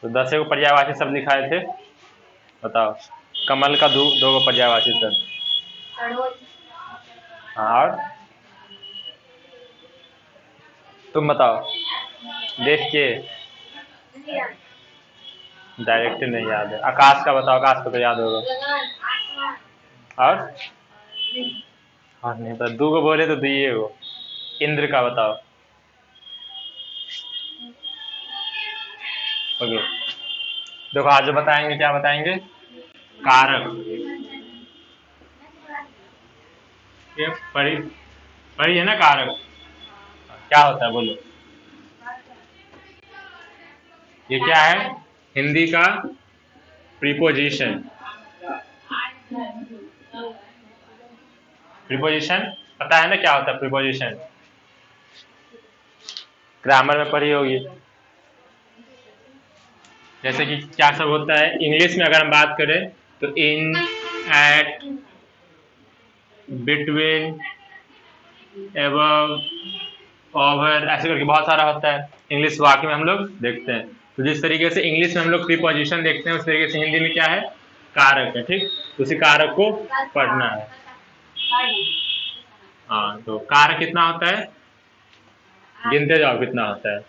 तो 10 को पर्यायवाची शब्द लिखाए थे, बताओ। कमल का दो को पर्यायवाची शब्द। हाँ, और तुम बताओ देख के। डायरेक्ट नहीं याद है। आकाश का बताओ, आकाश को तो याद होगा। और नहीं पता। दो को बोले तो दिए हो। इंद्र का बताओ। ओके, देखो आज जो बताएंगे क्या बताएंगे, कारक। ये पढ़ी है ना कारक, क्या होता है बोलो। ये क्या है, हिंदी का प्रीपोजिशन। प्रीपोजिशन पता है ना क्या होता है प्रीपोजिशन, ग्रामर में पढ़ी होगी। जैसे कि क्या सब होता है इंग्लिश में, अगर हम बात करें तो इन, एट, बिटवीन, एबव, ओवर, ऐसे करके बहुत सारा होता है इंग्लिश वाक्य में हम लोग देखते हैं। तो जिस तरीके से इंग्लिश में हम लोग प्रीपोजिशन देखते हैं, उस तरीके से हिंदी में क्या है, कारक है। ठीक, उसी कारक को पढ़ना है। हाँ, तो कारक कितना होता है, गिनते जाओ कितना होता है।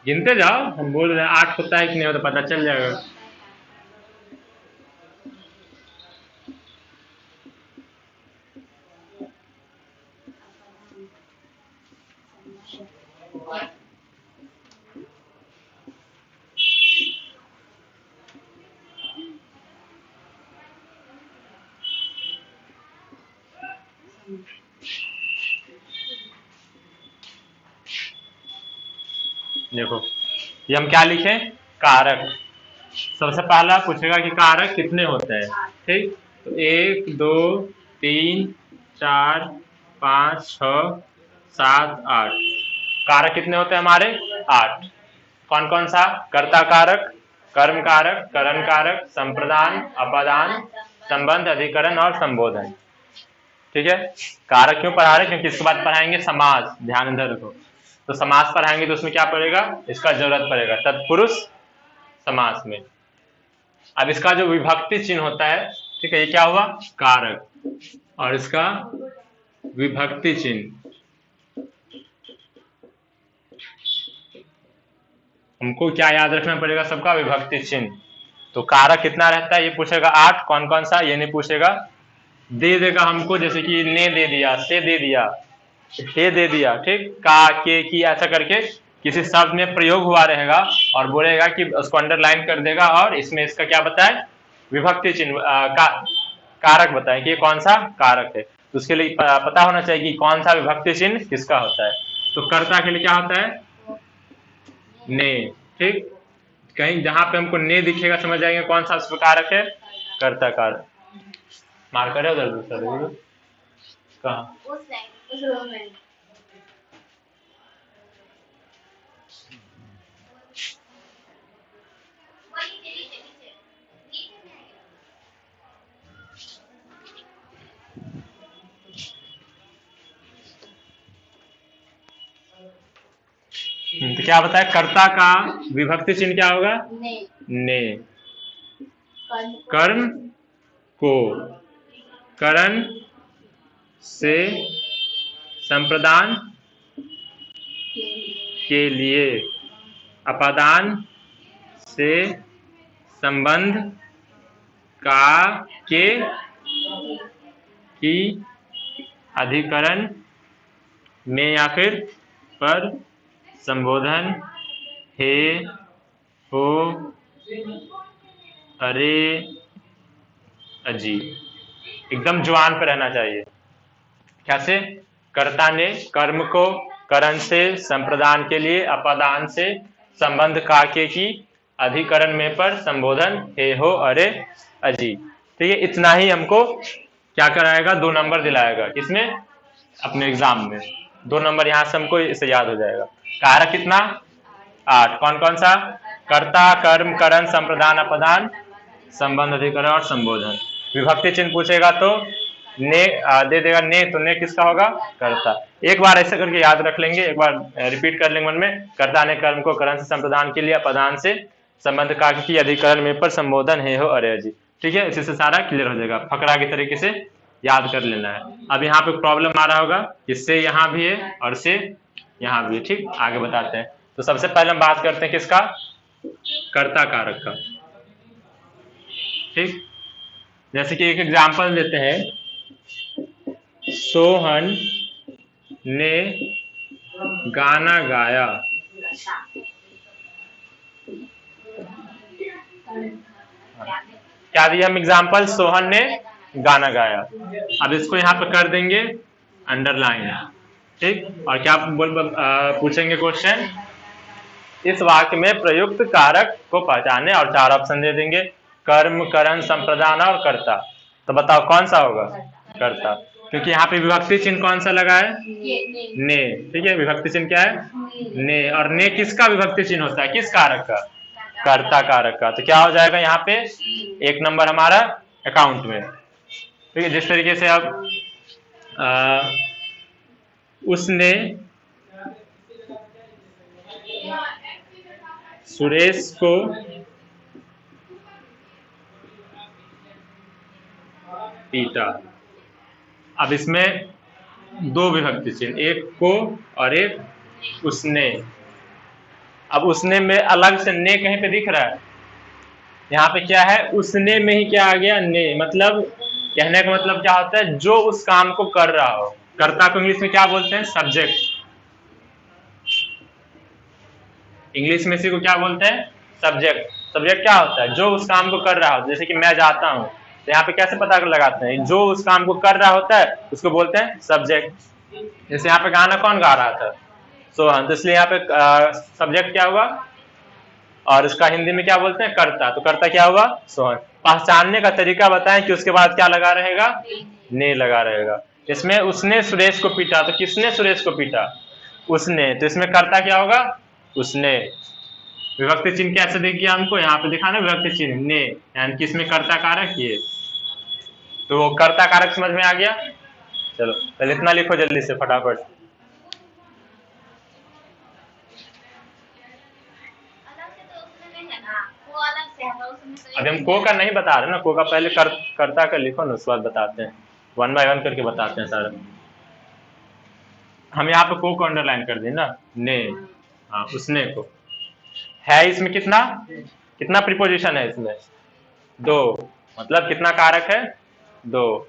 गिनते जाओ, हम बोल रहे हैं 8 होता है कि नहीं होता, पता चल जाएगा। देखो ये हम क्या लिखे, कारक। सबसे पहला पूछेगा कि कारक कितने होते हैं। ठीक, तो 1 2 3 4 5 6 7 8 कारक कितने होते हैं हमारे, 8। कौन कौन सा, कर्ता कारक, कर्म कारक, करण कारक, संप्रदान, अपादान, संबंध, अधिकरण और संबोधन। ठीक है, कारक क्यों पढ़ा रहे, क्योंकि इसके बाद पढ़ाएंगे समास। ध्यान इधर रखो, तो समास पढ़ाएंगे तो उसमें क्या पड़ेगा, इसका जरूरत पड़ेगा तत्पुरुष समास में। अब इसका जो विभक्ति चिन्ह होता है, ठीक है, ये क्या हुआ, कारक, और इसका विभक्ति चिन्ह हमको क्या याद रखना पड़ेगा, सबका विभक्ति चिन्ह। तो कारक कितना रहता है ये पूछेगा, 8। कौन कौन सा ये नहीं पूछेगा, दे देगा हमको, जैसे कि ने दे दिया, से दे दिया, हे दे दिया। ठीक, का, के, की, ऐसा करके किसी शब्द में प्रयोग हुआ रहेगा और बोलेगा कि उसको अंडरलाइन कर देगा, और इसमें इसका क्या बताए, विभक्ति चिन्ह कारक बताए कि ये कौन सा कारक है। तो उसके लिए पता होना चाहिए कि कौन सा विभक्ति चिन्ह किसका होता है। तो कर्ता के लिए क्या होता है, ने। ठीक, कहीं जहां पे हमको ने दिखेगा समझ जाएंगे कौन सा उसका कारक है, कर्ता कारक। मार्कर है उधर दूसरा, कहाँ, तो क्या बताया, कर्ता का विभक्ति चिन्ह क्या होगा, ने। कर्म को करण से संप्रदान के लिए, अपादान से संबंध का के की, अधिकरण में या फिर पर, संबोधन हे, हो, अरे, अजी। एकदम जुबान पर रहना चाहिए। कैसे, कर्ता ने कर्म को करण से संप्रदान के लिए, अपादान से संबंध का के की, अधिकरण में पर, संबोधन हे, हो, अरे, अजी। ठीक है, इतना ही हमको क्या कराएगा, 2 नंबर दिलाएगा। इसमें अपने एग्जाम में 2 नंबर यहाँ से हमको इसे याद हो जाएगा। कारक कितना, 8। कौन कौन सा, कर्ता, कर्म, करण, संप्रदान, अपदान, संबंध, अधिकरण और संबोधन। विभक्ति चिन्ह पूछेगा तो ने दे देगा ने, तो ने किसका होगा? कर्ता। एक बार ऐसे करके याद रख लेंगे, एक बार रिपीट कर लेंगे मन में। कर्ता ने कर्म को करण से संप्रदान के लिए अपदान से संबंध का की अधिकरण में पर संबोधन है हो अरे जी। ठीक है, इसी से सारा क्लियर हो जाएगा, फकरा की तरीके से याद कर लेना है। अब यहाँ पे प्रॉब्लम आ रहा होगा, इससे यहाँ भी है और से यहाँ भी है। ठीक, आगे बताते हैं। तो सबसे पहले हम बात करते हैं किसका? कर्ता कारक का। ठीक, जैसे कि एक एग्जाम्पल देते हैं, सोहन ने गाना गाया। क्या दिया हम एग्जाम्पल? सोहन ने गाना गाया। अब इसको यहाँ पे कर देंगे अंडरलाइन। ठीक, और क्या पूछेंगे क्वेश्चन? इस वाक्य में प्रयुक्त कारक को पहचाने, और 4 ऑप्शन दे देंगे, कर्म, करण, संप्रदान और कर्ता। तो बताओ कौन सा होगा? कर्ता, क्योंकि यहाँ पे विभक्ति चिन्ह कौन सा लगा है? ने। ठीक है, विभक्ति चिन्ह क्या है? ने। और ने किसका विभक्ति चिन्ह होता है? किस कारक का? कर्ता कारक का। तो क्या हो जाएगा यहाँ पे? 1 नंबर हमारा अकाउंट में। ठीक है, जिस तरीके से अब उसने सुरेश को पीटा। अब इसमें 2 विभक्ति चिन्ह, एक को और एक उसने। अब उसने में अलग से ने कहीं पे दिख रहा है? यहाँ पे क्या है? उसने में ही क्या आ गया? ने। मतलब कहने का मतलब क्या होता है? जो उस काम को कर रहा हो। कर्ता को इंग्लिश में क्या बोलते हैं? सब्जेक्ट। इंग्लिश में इसी को क्या बोलते हैं? सब्जेक्ट। सब्जेक्ट क्या होता है? जो उस काम को कर रहा हो। जैसे कि मैं जाता हूँ, तो यहाँ पे कैसे पता लगाते हैं? जो उस काम को कर रहा होता है उसको बोलते हैं सब्जेक्ट। जैसे यहाँ पे गाना कौन गा रहा था? सोहन, तो इसलिए यहाँ पे सब्जेक्ट क्या हुआ? और इसका हिंदी में क्या बोलते हैं? कर्ता। तो कर्ता क्या हुआ? सोहन। पहचानने का तरीका बताएं कि उसके बाद क्या लगा रहेगा? ने लगा रहेगा। इसमें उसने सुरेश को पीटा, तो किसने सुरेश को पीटा? उसने। तो इसमें कर्ता क्या होगा? उसने। विभक्ति चिन्ह कैसे देखिए हमको? यहाँ पे दिखा ना विभक्ति चिन्ह ने, यानी कि इसमें कर्ता कारक ये। तो कर्ता कारक समझ में आ गया? चलो पहले इतना लिखो जल्दी से फटाफट। अभी हम को का नहीं बता रहे ना, को का पहले कर्ता का लिखो ना, उसके बाद बताते हैं। 1 बाय 1 करके बताते हैं सारा। हम यहाँ पे को अंडरलाइन कर दें ना, ने। हाँ, उसने को है। इसमें कितना कितना प्रीपोजिशन है? इसमें 2। मतलब कितना कारक है? 2।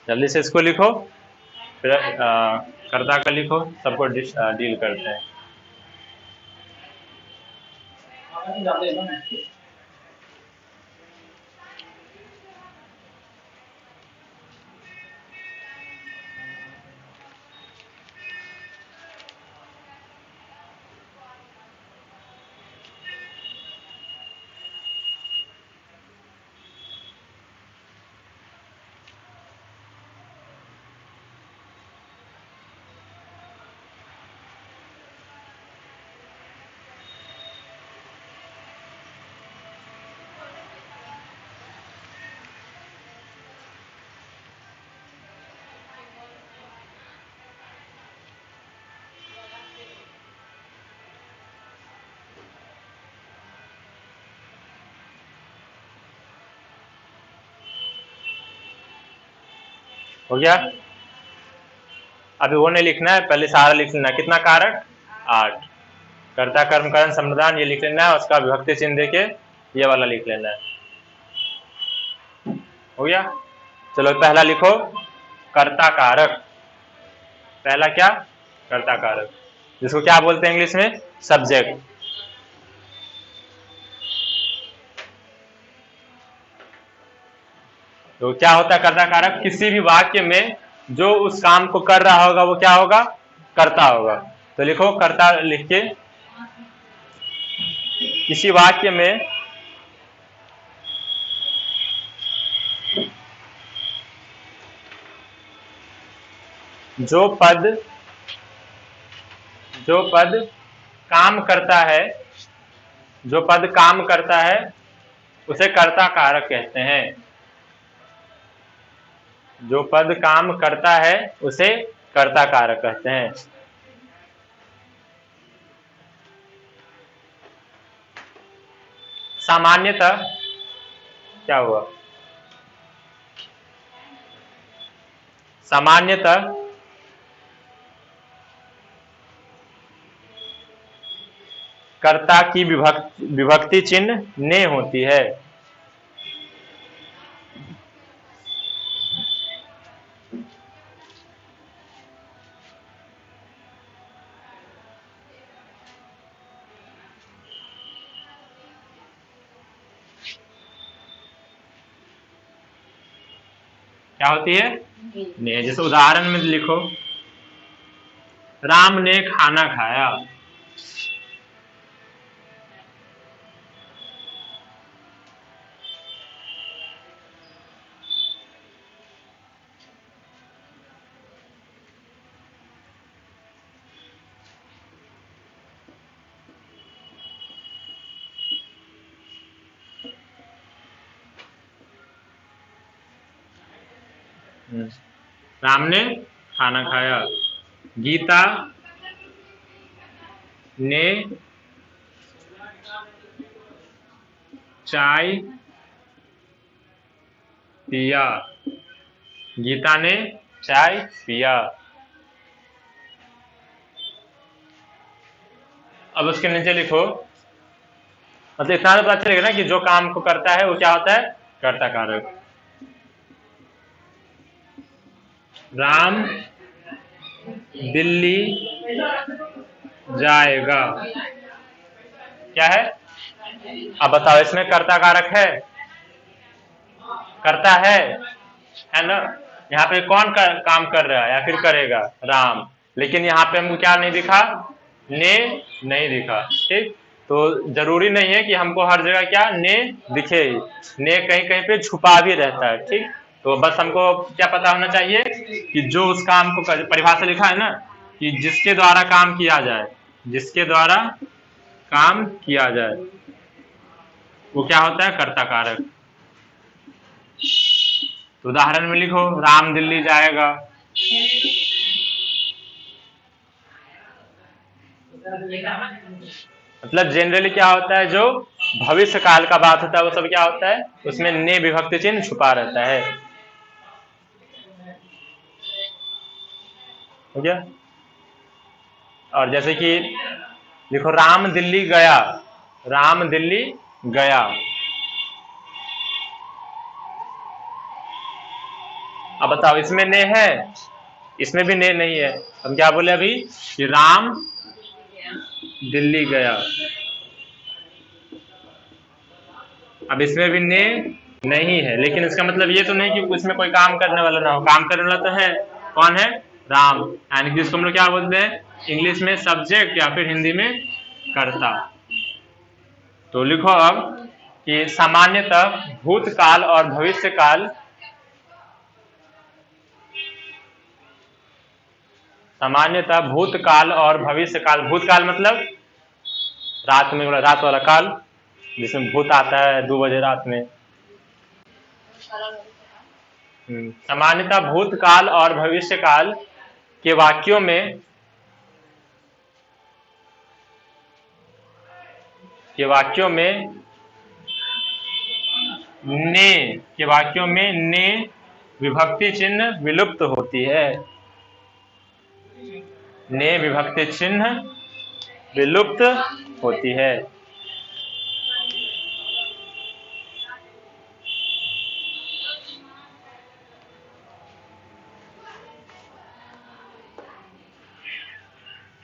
जल्दी से इसको लिखो, फिर कर्ता का लिखो, सबको डील करते हैं। हो गया? अभी वो नहीं लिखना है, पहले सारा लिख लेना। कितना कारक? 8। कर्ता, कर्म, करण, संप्रदान ये लिख लेना है, उसका विभक्ति चिन्ह देके ये वाला लिख लेना है। हो गया? चलो पहला लिखो, कर्ता कारक। पहला क्या? कर्ता कारक, जिसको क्या बोलते हैं इंग्लिश में? सब्जेक्ट। तो क्या होता है कर्ता कारक? किसी भी वाक्य में जो उस काम को कर रहा होगा वो क्या होगा? कर्ता होगा। तो लिखो कर्ता लिख के, किसी वाक्य में जो पद काम करता है जो पद काम करता है उसे कर्ता कारक कहते हैं। जो पद काम करता है उसे कर्ता कारक कहते हैं। सामान्यतः क्या हुआ? सामान्यतः कर्ता की विभक्ति चिन्ह ने होती है। क्या होती है? ने। जैसे उदाहरण में लिखो, राम ने खाना खाया। राम ने खाना खाया। गीता ने चाय पिया। गीता ने चाय पिया। अब उसके नीचे लिखो, मतलब इतना तो पता चलेगा ना कि जो काम को करता है वो क्या होता है? कर्ता कारक। राम दिल्ली जाएगा। क्या है? अब बताओ, इसमें कर्ता कारक है? करता है ना? यहाँ पे कौन काम कर रहा है या फिर करेगा? राम। लेकिन यहाँ पे हमको क्या नहीं दिखा? ने नहीं दिखा। ठीक, तो जरूरी नहीं है कि हमको हर जगह क्या ने दिखे ही। ने कहीं कहीं पे छुपा भी रहता है। ठीक, तो बस हमको क्या पता होना चाहिए कि जो उस काम को परिभाषा लिखा है ना, कि जिसके द्वारा काम किया जाए, जिसके द्वारा काम किया जाए वो क्या होता है? कर्ता कारक। तो उदाहरण में लिखो, राम दिल्ली जाएगा। मतलब जनरली क्या होता है, जो भविष्य काल का बात होता है वो सब क्या होता है? उसमें ने विभक्ति चिन्ह छुपा रहता है। हो गया? और जैसे कि लिखो, राम दिल्ली गया। राम दिल्ली गया। अब बताओ, इसमें ने है? इसमें भी ने नहीं है। हम क्या बोले अभी कि राम दिल्ली गया। अब इसमें भी ने नहीं है, लेकिन इसका मतलब ये तो नहीं कि उसमें कोई काम करने वाला ना हो। काम करने वाला तो है। कौन है? राम। यानी कि जिसको हम लोग क्या बोलते हैं इंग्लिश में? सब्जेक्ट, या फिर हिंदी में कर्ता। तो लिखो अब कि सामान्यतः भूतकाल और भविष्यकाल, सामान्यतः भूतकाल और भविष्यकाल, भूतकाल मतलब रात में, रात वाला काल जिसमें भूत आता है 2 बजे रात में। सामान्यतः भूतकाल और भविष्यकाल के वाक्यों में, ने विभक्ति चिन्ह विलुप्त होती है। ने विभक्ति चिन्ह विलुप्त होती है।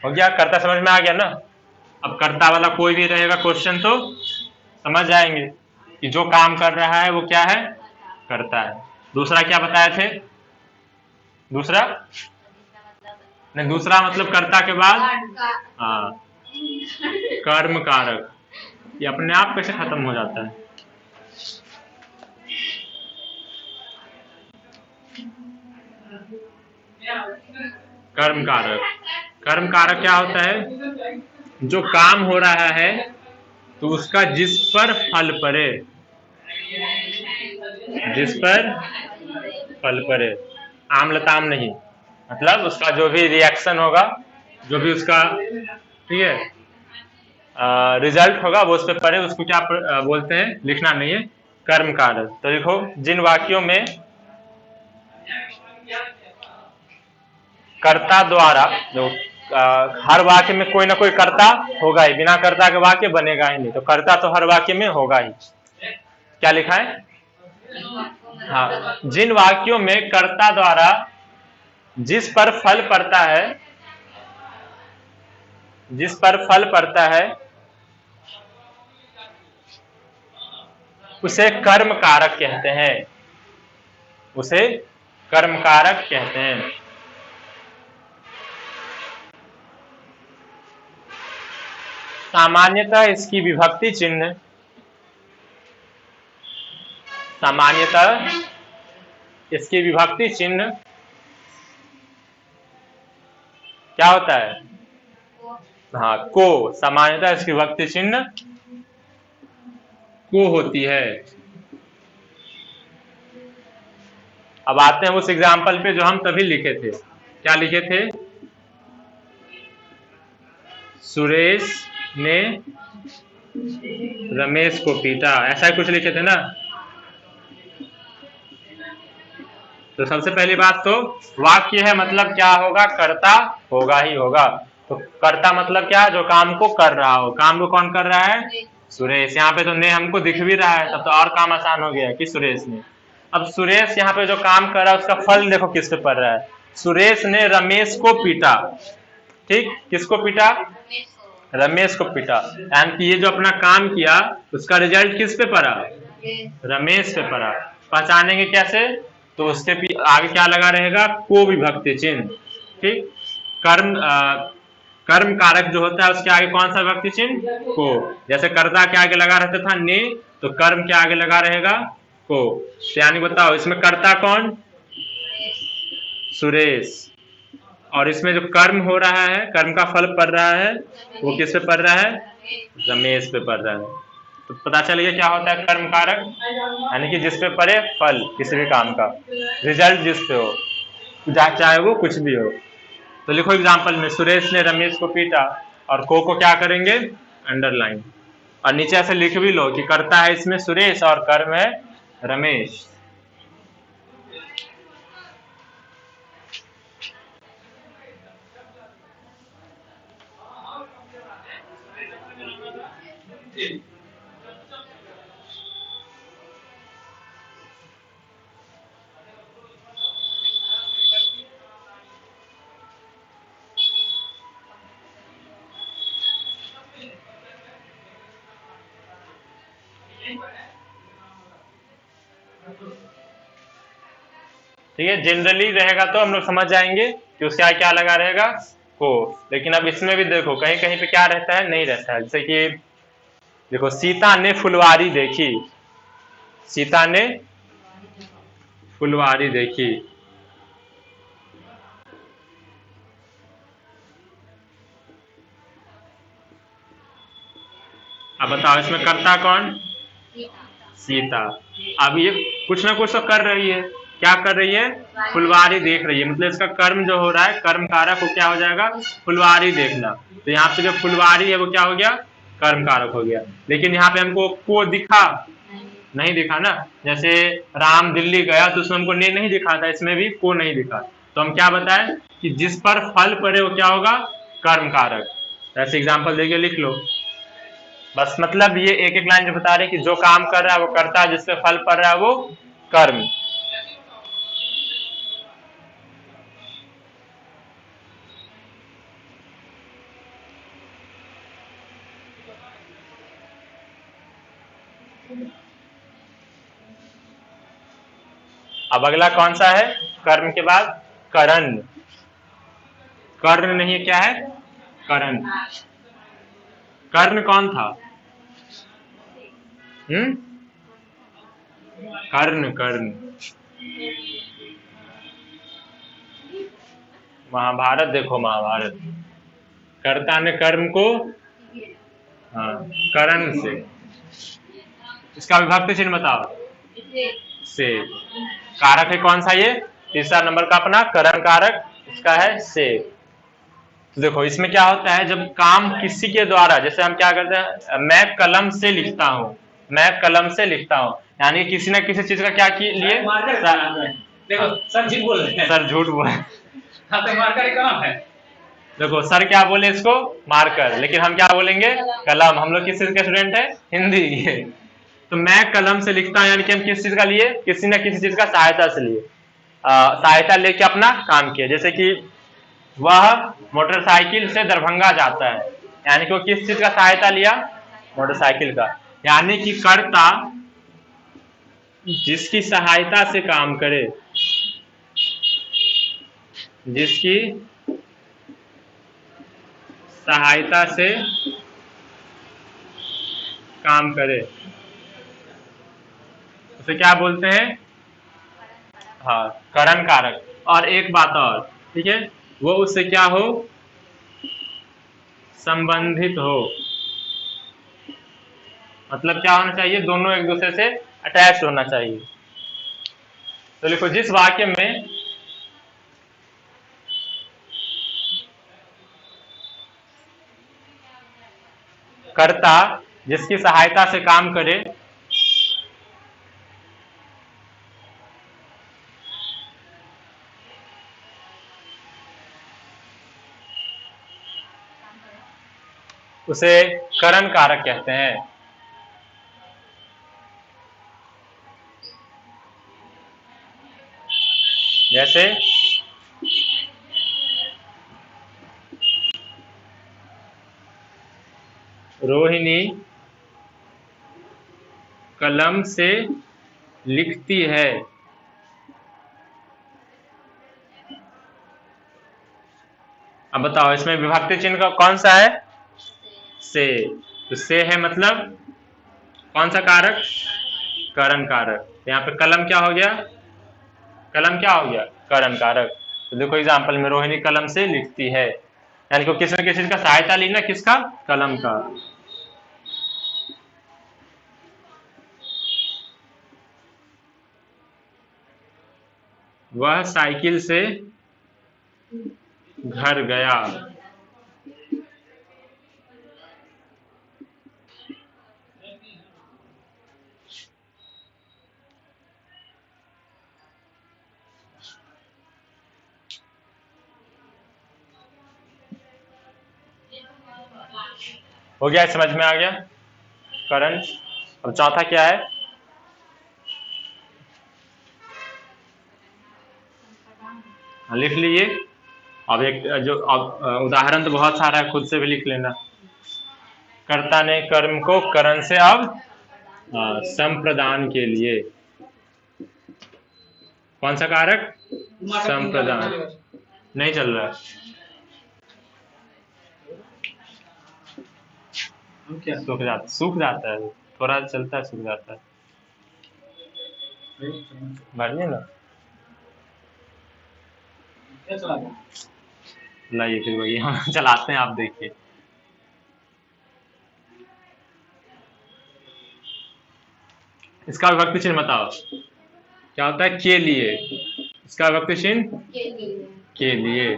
हो गया? कर्ता समझ में आ गया ना? अब कर्ता वाला कोई भी रहेगा क्वेश्चन तो समझ जाएंगे कि जो काम कर रहा है वो क्या है? करता है। दूसरा क्या बताए थे? दूसरा नहीं, दूसरा मतलब कर्ता के बाद हाँ कर्म कारक। ये अपने आप कैसे खत्म हो जाता है? कर्म कारक। कर्म कारक क्या होता है? जो काम हो रहा है तो उसका जिस पर फल पड़े, जिस पर फल पड़े, आम लताम नहीं, मतलब उसका जो भी रिएक्शन होगा, जो भी उसका, ठीक है, रिजल्ट होगा वो उस पर पड़े, उसको क्या बोलते हैं, लिखना नहीं है, कर्म कारक। तो देखो जिन वाक्यों में कर्ता द्वारा, जो हर वाक्य में कोई ना कोई कर्ता होगा ही, बिना कर्ता के वाक्य बनेगा ही नहीं, तो कर्ता तो हर वाक्य में होगा ही। क्या लिखा है? हाँ, जिन वाक्यों में कर्ता द्वारा जिस पर फल पड़ता है, जिस पर फल पड़ता है उसे कर्म कारक कहते हैं, उसे कर्म कारक कहते हैं। सामान्यतः इसकी विभक्ति चिन्ह, सामान्यतः इसकी विभक्ति चिन्ह क्या होता है? हाँ, को। सामान्यतः इसकी विभक्ति चिन्ह को होती है। अब आते हैं उस एग्जाम्पल पे जो हम तभी लिखे थे। क्या लिखे थे? सुरेश ने रमेश को पीटा, ऐसा ही कुछ लिखे थे ना। तो सबसे पहली बात तो वाक्य है, मतलब क्या होगा? कर्ता होगा ही होगा। तो कर्ता मतलब क्या? जो काम को कर रहा हो। काम को कौन कर रहा है? सुरेश। यहाँ पे तो ने हमको दिख भी रहा है, तब तो और काम आसान हो गया कि सुरेश ने। अब सुरेश यहाँ पे जो काम कर रहा है उसका फल देखो किस पे पड़ रहा है। सुरेश ने रमेश को पीटा। ठीक, किसको पीटा? रमेश को पीटा। यानी कि ये जो अपना काम किया उसका रिजल्ट किस पे पड़ा? रमेश पे पड़ा। पहचानेंगे कैसे? तो उसके आगे क्या लगा रहेगा? को विभक्ति चिन्ह। ठीक, कर्म कर्म कारक जो होता है उसके आगे कौन सा विभक्ति चिन्ह? को। जैसे कर्ता के आगे लगा रहता था ने, तो कर्म के आगे लगा रहेगा को। यानी बताओ इसमें कर्ता कौन? सुरेश। और इसमें जो कर्म हो रहा है, कर्म का फल पड़ रहा है, वो किस पे पड़ रहा है? रमेश पे पड़ रहा है। तो पता चल गया क्या होता है कर्म कारक, यानी कि जिस पे पड़े फल किसी भी काम का, रिजल्ट जिस पे हो, चाहे वो कुछ भी हो। तो लिखो एग्जाम्पल में, सुरेश ने रमेश को पीटा, और को क्या करेंगे? अंडरलाइन। और नीचे ऐसे लिख भी लो कि कर्ता है इसमें सुरेश और कर्म है रमेश। ठीक है, जनरली रहेगा तो हम लोग समझ जाएंगे कि उसका क्या लगा रहेगा? को। लेकिन अब इसमें भी देखो कहीं कहीं पे क्या रहता है? नहीं रहता है। जैसे कि देखो, सीता ने फुलवारी देखी, सीता ने फुलवारी देखी। अब बताओ इसमें कर्ता कौन? सीता। अब ये कुछ ना कुछ तो कर रही है। क्या कर रही है? फुलवारी देख रही है। मतलब इसका कर्म जो हो रहा है, कर्म कारक, वो क्या हो जाएगा? फुलवारी देखना। तो यहाँ पे जो फुलवारी है वो क्या हो गया? कर्म कारक हो गया। लेकिन यहाँ पे हमको को दिखा नहीं दिखा ना। जैसे राम दिल्ली गया तो उसमें हमको ने नहीं दिखा था, इसमें भी को नहीं दिखा। तो हम क्या बताएं कि जिस पर फल पड़े वो क्या होगा? कर्म कारक। ऐसे एग्जाम्पल देके लिख लो बस। मतलब ये एक एक लाइन जो बता रहे कि जो काम कर रहा है वो करता है, जिससे फल पड़ रहा है वो कर्म। अब अगला कौन सा है? कर्म के बाद करण। कर्ण नहीं है, क्या है? करण। कर्ण कौन था? कर्ण, कर्ण। महाभारत देखो, महाभारत। कर्ता ने कर्म को हाँ, करण से। इसका विभक्ति चिन्ह बताओ। से। कारक है कौन सा ये? तीसरा नंबर का अपना करण कारक, इसका है से। तो देखो इसमें क्या होता है, जब काम किसी के द्वारा, जैसे हम क्या करते हैं, मैं कलम से लिखता हूँ, मैं कलम से लिखता हूँ, यानी किसी न किसी चीज का क्या लिए देखो सर झूठ बोल रहे हैं, सर झूठ बोले। हाँ तो मार्कर एक कलम है। देखो सर क्या बोले इसको, मार्कर, लेकिन हम क्या बोलेंगे, कलम। हम लोग किस चीज के स्टूडेंट है, हिंदी के। तो मैं कलम से लिखता हूँ, यानी कि हम किस चीज का लिए, किसी न किसी चीज का सहायता से लिए, सहायता लेके अपना काम किया। जैसे कि वह मोटरसाइकिल से दरभंगा जाता है, यानी कि वो किस चीज का सहायता लिया, मोटरसाइकिल का। यानी कि कर्ता जिसकी सहायता से काम करे, जिसकी सहायता से काम करे, उसे क्या बोलते हैं, हाँ, करण कारक। और एक बात और, ठीक है, वो उससे क्या हो, संबंधित हो। मतलब क्या होना चाहिए, दोनों एक दूसरे से अटैच होना चाहिए। तो लिखो, जिस वाक्य में कर्ता जिसकी सहायता से काम करे, उसे करण कारक कहते हैं। जैसे रोहिणी कलम से लिखती है। अब बताओ इसमें विभक्ति चिन्ह का कौन सा है, से। तो से है मतलब कौन सा कारक, करण कारक। यहाँ पे कलम क्या हो गया, कलम क्या हो गया, करण कारक। तो देखो एग्जाम्पल में रोहिणी कलम से लिखती है, यानी कि किसी न किसी का सहायता ली ना, किसका, कलम का। वह साइकिल से घर गया। हो गया, समझ में आ गया करण। अब चौथा क्या है, लिख लीजिए। अब एक जो अब उदाहरण तो बहुत सारा है, खुद से भी लिख लेना। कर्ता ने कर्म को करण से अब संप्रदान के लिए, कौन सा कारक, संप्रदान। नहीं चल रहा, सूख जाता है, थोड़ा चलता है, सूख जाता है। भरिए ना, लाइए फिर वही हम चलाते हैं, आप देखिए। इसका विभक्ति चिन्ह बताओ, क्या होता है, के लिए। इसका विभक्ति चिन्ह के लिए,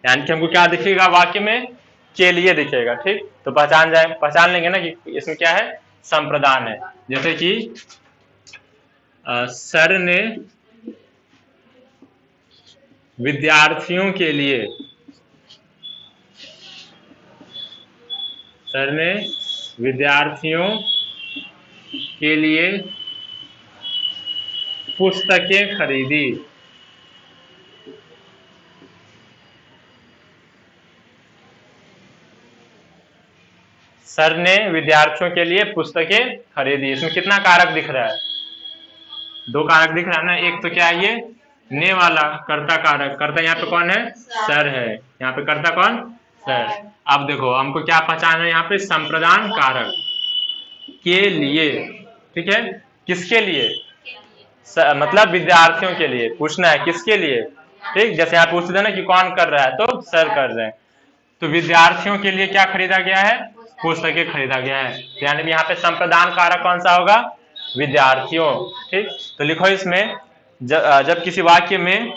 यानी कि हमको क्या दिखेगा वाक्य में, के लिए दिखेगा। ठीक, तो पहचान लेंगे ना कि इसमें क्या है, संप्रदान है। जैसे कि सर ने विद्यार्थियों के लिए, सर ने विद्यार्थियों के लिए पुस्तकें खरीदी। सर ने विद्यार्थियों के लिए पुस्तकें खरीदी, इसमें कितना कारक दिख रहा है, दो कारक दिख रहा है ना। एक तो क्या है ये, ने वाला कर्ता कारक, कर्ता यहाँ पे कौन है, सर है, यहाँ पे कर्ता कौन, सर। अब देखो हमको क्या पहचानना है, यहाँ पे संप्रदान कारक के लिए, ठीक है, किसके लिए, मतलब विद्यार्थियों के लिए। पूछना है किसके लिए, ठीक, जैसे यहाँ पूछते थे ना कि कौन कर रहा है, तो सर कर रहे हैं। तो विद्यार्थियों के लिए क्या खरीदा गया है, पुस्तकें खरीदा गया है। यानी यहाँ पे संप्रदान कारक कौन सा होगा? विद्यार्थियों। ठीक, तो लिखो इसमें जब किसी वाक्य में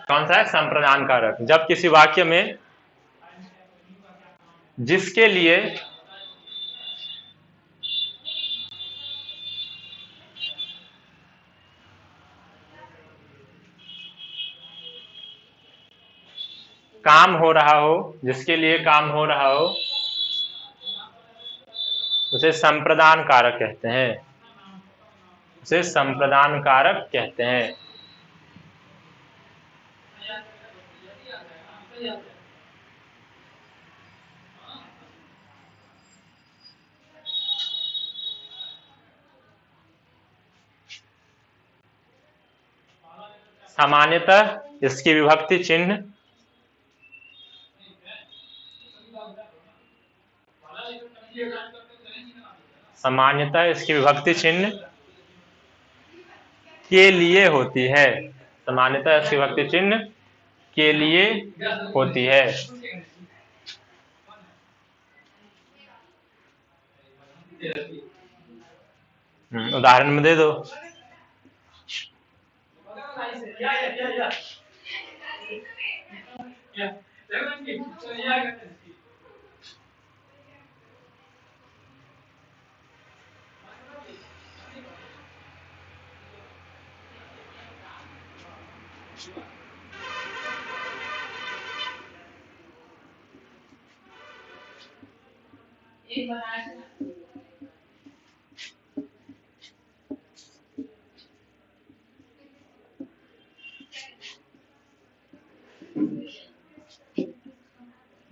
कौन सा है संप्रदान कारक, जब किसी वाक्य में जिसके लिए काम हो रहा हो, जिसके लिए काम हो रहा हो, उसे संप्रदान कारक कहते हैं, उसे संप्रदान कारक कहते हैं। सामान्यतः इसकी विभक्ति चिन्ह के लिए होती है। सामान्यतः इसकी विभक्ति चिन्ह के लिए होती है। उदाहरण में दे दो।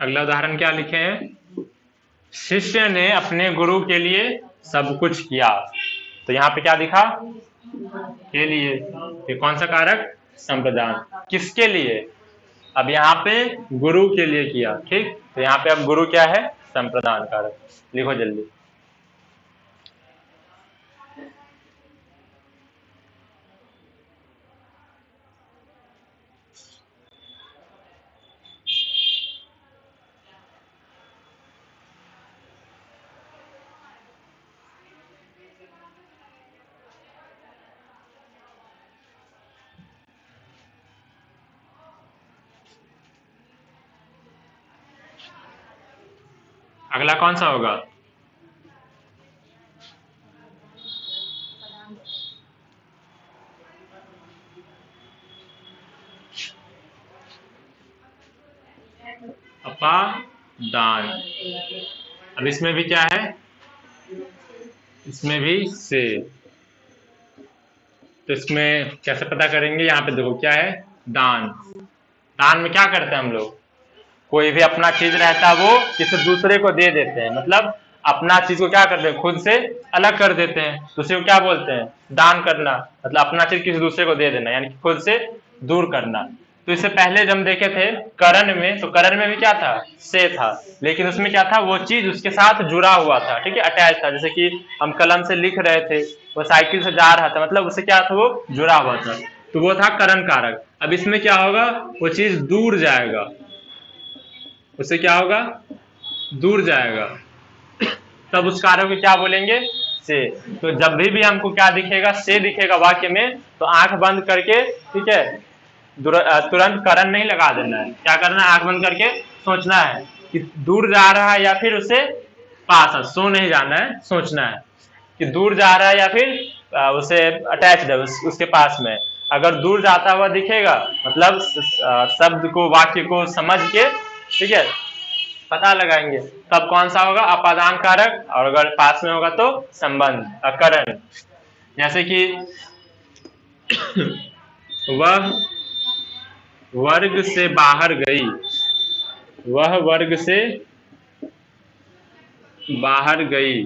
अगला उदाहरण क्या लिखे हैं? शिष्य ने अपने गुरु के लिए सब कुछ किया। तो यहाँ पे क्या दिखा? के लिए। ये कौन सा कारक? संप्रदान। किसके लिए? अब यहाँ पे गुरु के लिए किया। ठीक, तो यहाँ पे अब गुरु क्या है? संप्रदान कारक। लिखो जल्दी। अगला कौन सा होगा? अपादान। अब इसमें भी क्या है? इसमें भी से। तो इसमें कैसे पता करेंगे? यहाँ पे देखो क्या है? दान। दान में क्या करते हैं हम लोग? कोई भी अपना चीज रहता है वो किसी दूसरे को दे देते हैं, मतलब अपना चीज को क्या करते हैं? खुद से अलग कर देते हैं। तो उसे क्या बोलते हैं? दान करना। मतलब अपना चीज किसी दूसरे को दे देना, यानी खुद से दूर करना। तो इससे पहले जब हम देखे थे करण में, तो करण में भी क्या था? से था, लेकिन उसमें क्या था? वो चीज उसके साथ जुड़ा हुआ था। ठीक है, अटैच था। जैसे कि हम कलम से लिख रहे थे, वो साइकिल से जा रहा था, मतलब उससे क्या था? वो जुड़ा हुआ था, तो वो था करण कारक। अब इसमें क्या होगा? वो चीज दूर जाएगा, उससे क्या होगा? दूर जाएगा। तब उस कारक को क्या बोलेंगे? से। तो जब भी हमको क्या दिखेगा? से दिखेगा वाक्य में, तो आंख बंद करके, ठीक है, तुरंत करण नहीं लगा देना है। क्या करना है? आंख बंद करके सोचना है कि दूर जा रहा है या फिर उसे पास है। सो नहीं जाना है, सोचना है कि दूर जा रहा है या फिर उसे अटैच्ड है, उसके पास में। अगर दूर जाता हुआ दिखेगा, मतलब शब्द को, वाक्य को समझ के, ठीक है, पता लगाएंगे, तब कौन सा होगा? अपादान कारक। और अगर पास में होगा तो संबंध, अकरण। जैसे कि वह वर्ग से बाहर गई, वह वर्ग से बाहर गई।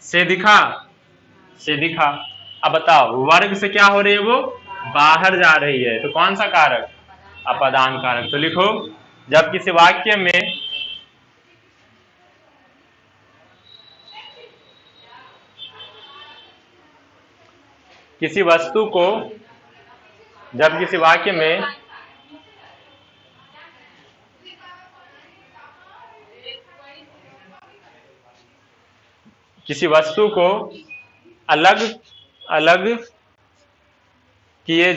से दिखा? से दिखा। अब बताओ, वर्ग से क्या हो रही है? वो बाहर जा रही है, तो कौन सा कारक? अपादान कारक। तो लिखो, जब किसी वाक्य में किसी वस्तु को, जब किसी वाक्य में किसी वस्तु को अलग अलग किए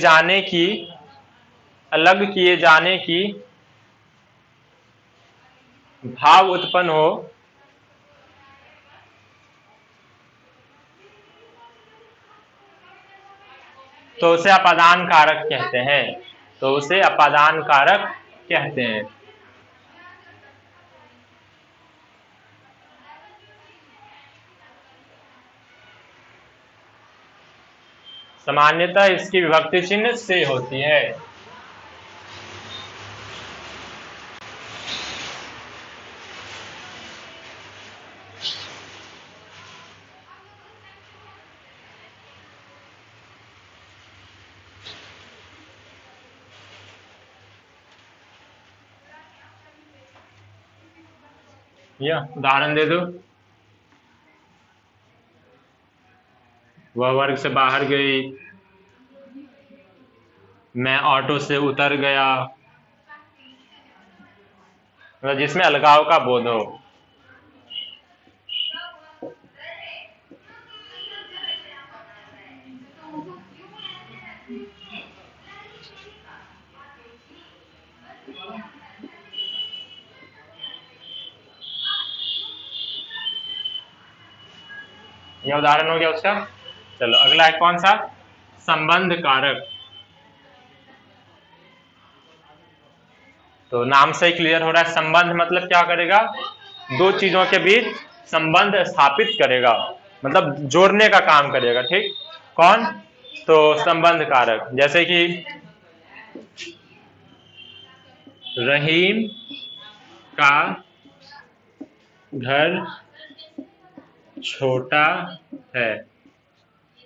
जाने की भाव उत्पन्न हो तो उसे अपादान कारक कहते हैं। तो उसे अपादान कारक कहते हैं। सामान्यतः इसकी विभक्ति चिन्ह से होती है। यह उदाहरण दे दो। वह वर्ग से बाहर गई, मैं ऑटो से उतर गया, मतलब जिसमें अलगाव का बोध हो। यह उदाहरण हो गया उसका। चलो अगला है कौन सा? संबंध कारक। तो नाम से ही क्लियर हो रहा है, संबंध मतलब क्या करेगा? दो चीजों के बीच संबंध स्थापित करेगा, मतलब जोड़ने का काम करेगा। ठीक, कौन? तो संबंध कारक। जैसे कि रहीम का घर छोटा है।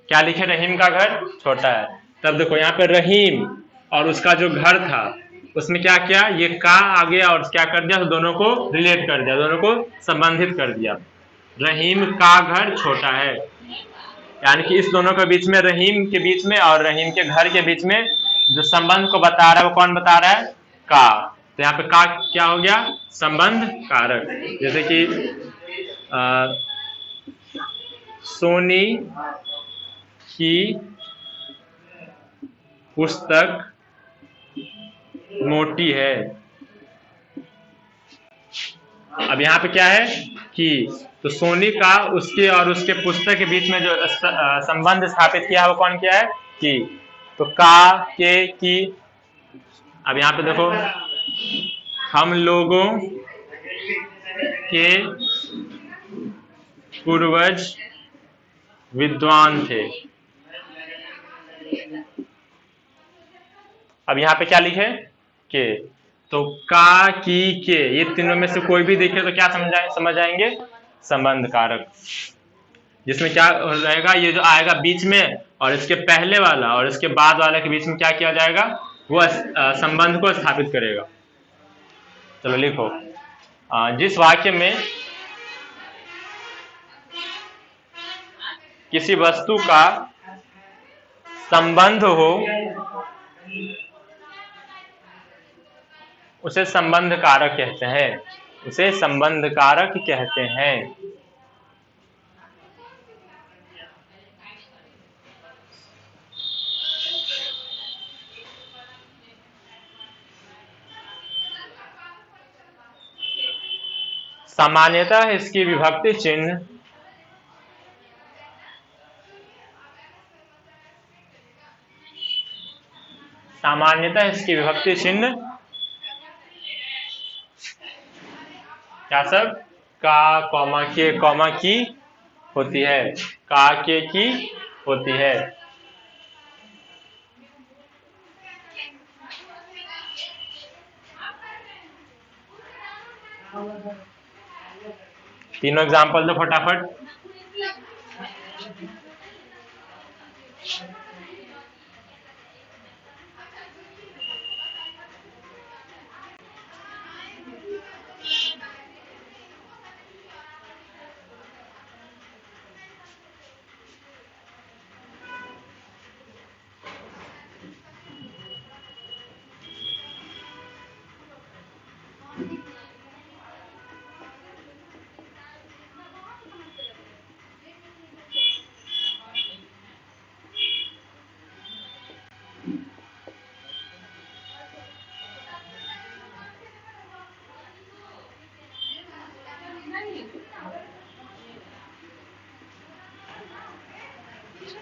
क्या लिखे? रहीम का घर छोटा है। तब देखो यहाँ पे रहीम और उसका जो घर था उसमें क्या किया? ये का आ गया और क्या कर दिया? तो दोनों को रिलेट कर दिया, दोनों को संबंधित कर दिया। रहीम का घर छोटा है, यानी कि इस दोनों के बीच में, रहीम के बीच में और रहीम के घर के बीच में जो संबंध को बता रहा है वो कौन बता रहा है? का। तो यहाँ पे का क्या हो गया? संबंध कारक। जैसे कि सोनी की पुस्तक मोटी है। अब यहाँ पे क्या है? कि। तो सोनी का उसके और उसके पुस्तक के बीच में जो संबंध स्थापित किया है वो कौन किया है? कि। तो का, के, की। अब यहाँ पे देखो, हम लोगों के पूर्वज विद्वान थे। अब यहाँ पे क्या लिखे? के। तो का, की, के, ये तीनों में से कोई भी दिखे तो क्या समझ जाएंगे? संबंध कारक। जिसमें क्या रहेगा? ये जो आएगा बीच में और इसके पहले वाला और इसके बाद वाले के बीच में क्या किया जाएगा? वो संबंध को स्थापित करेगा। चलो लिखो, जिस वाक्य में किसी वस्तु का संबंध हो उसे संबंध कारक कहते हैं। उसे संबंध कारक कहते हैं। सामान्यतः इसकी विभक्ति चिन्ह क्या सब? का, कॉमा, के, कॉमा, की होती है। का, के, की होती है। तीनों एग्जाम्पल दो फटाफट।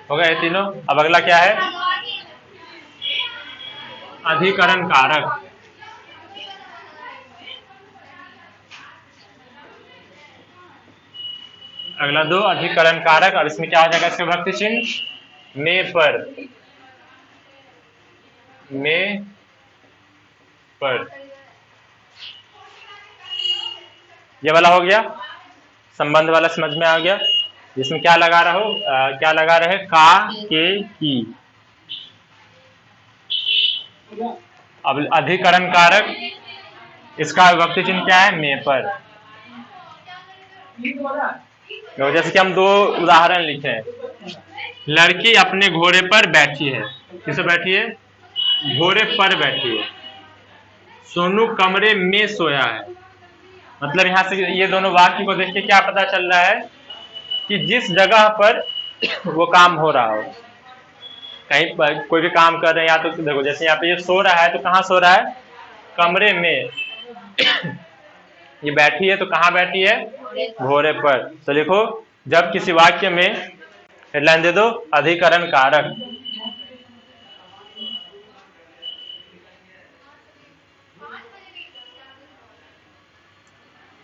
हो गए ये तीनों। अब अगला क्या है? अधिकरण कारक। अगला दो अधिकरण कारक, और इसमें क्या हो जाएगा? इसके विभक्ति चिन्ह में पर, में पर। ये वाला हो गया, संबंध वाला समझ में आ गया, जिसमें क्या लगा रहा हो, क्या लगा रहे? का, के, की। अब अधिकरण कारक, इसका विभक्ति चिन्ह क्या है? में पर। जैसे कि हम दो उदाहरण लिखे हैं। लड़की अपने घोड़े पर बैठी है। किस पर बैठी है? घोड़े पर बैठी है। सोनू कमरे में सोया है। मतलब यहाँ से ये दोनों वाक्य को देख के क्या पता चल रहा है कि जिस जगह पर वो काम हो रहा हो, कहीं पर कोई भी काम कर रहे हैं, या तो देखो जैसे यहाँ पे ये सो रहा है, तो कहाँ सो रहा है? कमरे में। ये बैठी है तो कहाँ बैठी है? घोड़े पर। तो लिखो, जब किसी वाक्य में, हेडलाइन दे दो, अधिकरण कारक,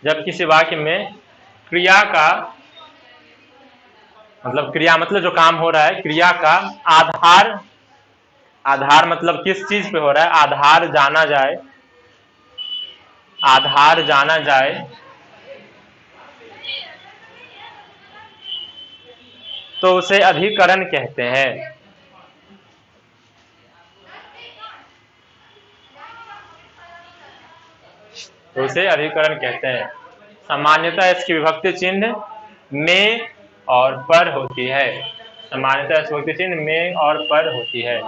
जब किसी वाक्य में क्रिया का मतलब, क्रिया मतलब जो काम हो रहा है, क्रिया का आधार, आधार मतलब किस चीज पे हो रहा है, आधार जाना जाए, आधार जाना जाए, तो उसे अधिकरण कहते हैं। तो उसे अधिकरण कहते हैं। सामान्यतः इसकी विभक्ति चिन्ह में और पर होती है। सामान्यतः इसकी विभक्ति चिन्ह में और पर होती है।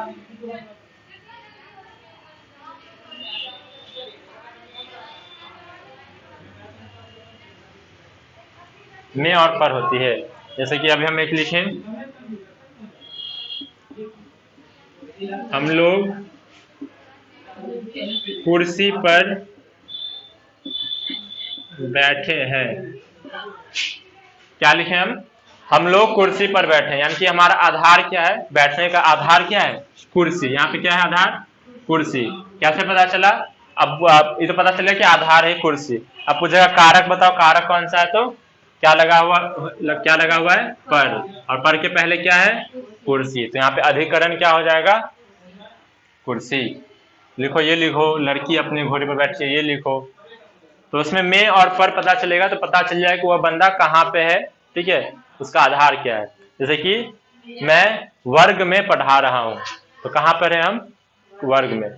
में और पर होती है। जैसे कि अभी हम एक लिखें, हम लोग कुर्सी पर बैठे हैं। क्या लिखें हम लोग कुर्सी पर बैठे हैं, यानी कि हमारा आधार क्या है? बैठने का आधार क्या है? कुर्सी। यहाँ पे क्या है? आधार कुर्सी। कैसे पता चला? अब ये तो पता चला कि आधार है कुर्सी। अब पूछेगा कारक बताओ, कारक कौन सा है? तो क्या लगा हुआ है? पर। और पर के पहले क्या है? कुर्सी। तो यहाँ पे अधिकरण क्या हो जाएगा? कुर्सी। लिखो, ये लिखो, लड़की अपने घोड़े पर बैठी है, ये लिखो। तो उसमें में और पर पता चलेगा, तो पता चल जाएगा कि वह बंदा कहाँ पे है, ठीक है, उसका आधार क्या है। जैसे कि मैं वर्ग में पढ़ा रहा हूं, तो कहाँ पर है हम? वर्ग में।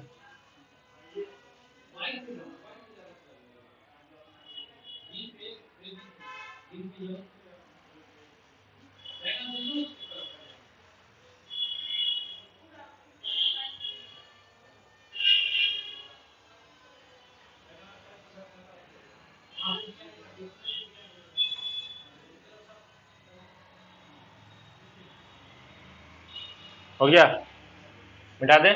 हो गया? मिटा दे।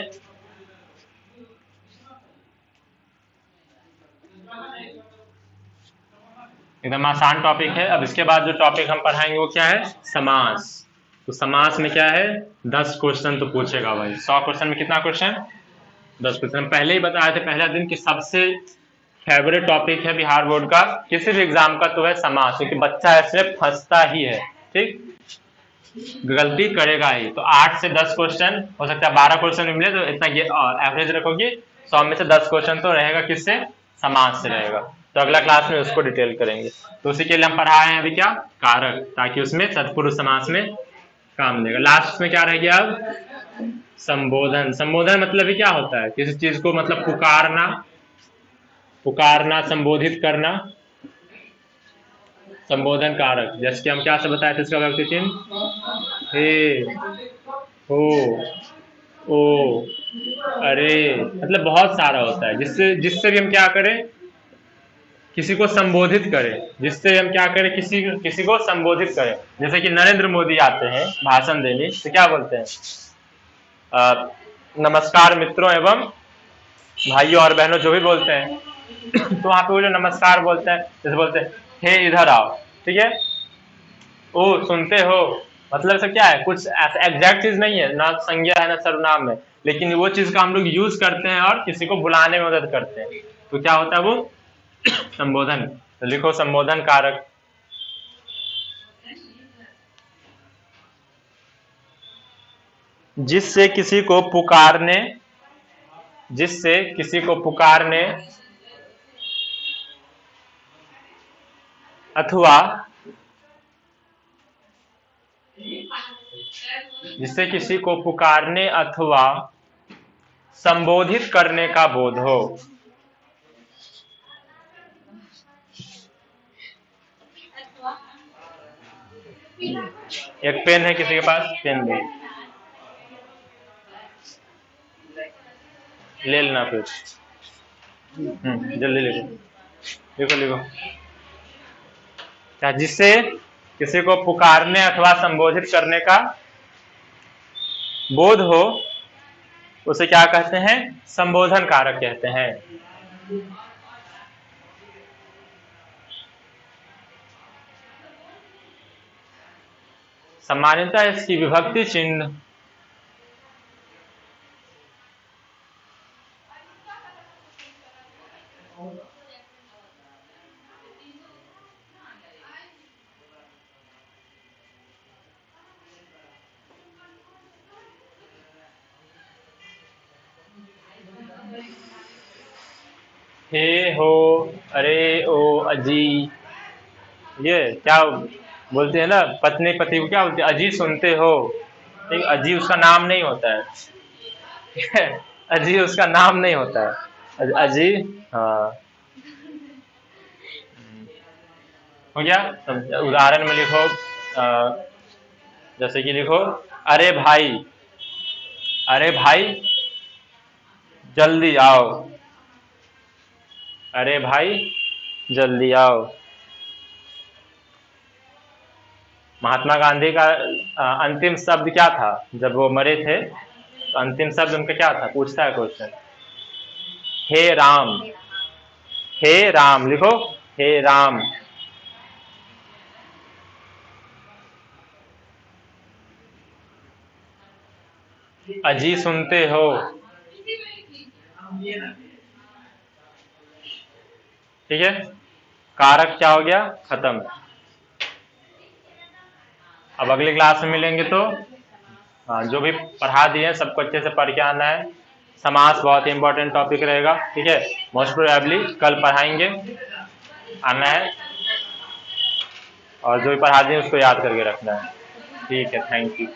एकदम आसान टॉपिक है। अब इसके बाद जो टॉपिक हम पढ़ाएंगे वो क्या है? समास। तो समास में क्या है? 10 क्वेश्चन तो पूछेगा भाई। 100 क्वेश्चन में कितना क्वेश्चन? 10 क्वेश्चन। हम पहले ही बताए थे पहला दिन कि सबसे फेवरेट टॉपिक है बिहार बोर्ड का, किसी भी एग्जाम का, तो है समास, क्योंकि बच्चा ऐसे फंसता ही है, ठीक, गलती करेगा ही। तो 8 से 10 क्वेश्चन हो सकता है, 12 क्वेश्चन भी मिले तो इतना एवरेज रखोगे, 100 में से 10 क्वेश्चन तो रहेगा किससे? समास से रहेगा। तो अगला क्लास में उसको डिटेल करेंगे। तो उसी के लिए हम पढ़ा रहे हैं अभी क्या? कारक, ताकि उसमें तत्पुरुष समास में काम देगा। लास्ट में क्या रह गया अब? संबोधन। संबोधन मतलब ही क्या होता है? किसी चीज को मतलब पुकारना, पुकारना, संबोधित करना, संबोधन कारक। जैसे कि हम क्या से बताए थे इसका विभक्ति चिन्ह? हे, हो, ओ, अरे, मतलब बहुत सारा होता है, जिससे भी हम क्या करें? किसी को संबोधित करें, जिससे हम क्या करें? किसी को संबोधित करें। जैसे कि नरेंद्र मोदी आते हैं भाषण देने, तो क्या बोलते हैं? नमस्कार मित्रों एवं भाइयों और बहनों, जो भी बोलते हैं तो वहां पे वो जो नमस्कार बोलते हैं, जैसे बोलते हैं हे इधर आओ, ठीक है, ओ सुनते हो, मतलब सब क्या है, कुछ ऐसा एग्जैक्ट चीज नहीं है, ना संज्ञा है ना सर्वनाम है, लेकिन वो चीज का हम लोग यूज करते हैं और किसी को बुलाने में मदद करते हैं, तो क्या होता है वो संबोधन। तो लिखो संबोधन कारक। जिससे किसी को पुकारने, जिससे किसी को पुकारने अथवा, जिससे किसी को पुकारने अथवा संबोधित करने का बोध हो। एक पेन है किसी के पास, पेन दो, ले लेना फिर। जल्दी लिखो, लिखो लिखो। क्या, जिससे किसी को पुकारने अथवा संबोधित करने का बोध हो, उसे क्या कहते हैं, संबोधन कारक कहते हैं। सामान्यतः इसकी विभक्ति चिन्ह हे हो, अरे ओ, अजी, ये क्या बोलते हैं ना, पत्नी पति को क्या बोलते हैं, अजी सुनते हो। ठीक, अजी उसका नाम नहीं होता है अजी उसका नाम नहीं होता है, अजी। हाँ, हो गया। उदाहरण में लिखो, जैसे कि लिखो, अरे भाई, अरे भाई जल्दी आओ, अरे भाई जल्दी आओ। महात्मा गांधी का अंतिम शब्द क्या था जब वो मरे थे, तो अंतिम शब्द उनका क्या था, पूछता है क्वेश्चन, हे राम, हे राम, लिखो हे राम। अजी सुनते हो। ठीक है, कारक क्या हो गया, खत्म। अब अगली क्लास में मिलेंगे तो जो भी पढ़ा दिए सबको अच्छे से पढ़ के आना है। समास बहुत ही इंपॉर्टेंट टॉपिक रहेगा, ठीक है, मोस्ट प्रोबेबली कल पढ़ाएंगे, आना है, और जो भी पढ़ा दिए उसको याद करके रखना है। ठीक है, थैंक यू।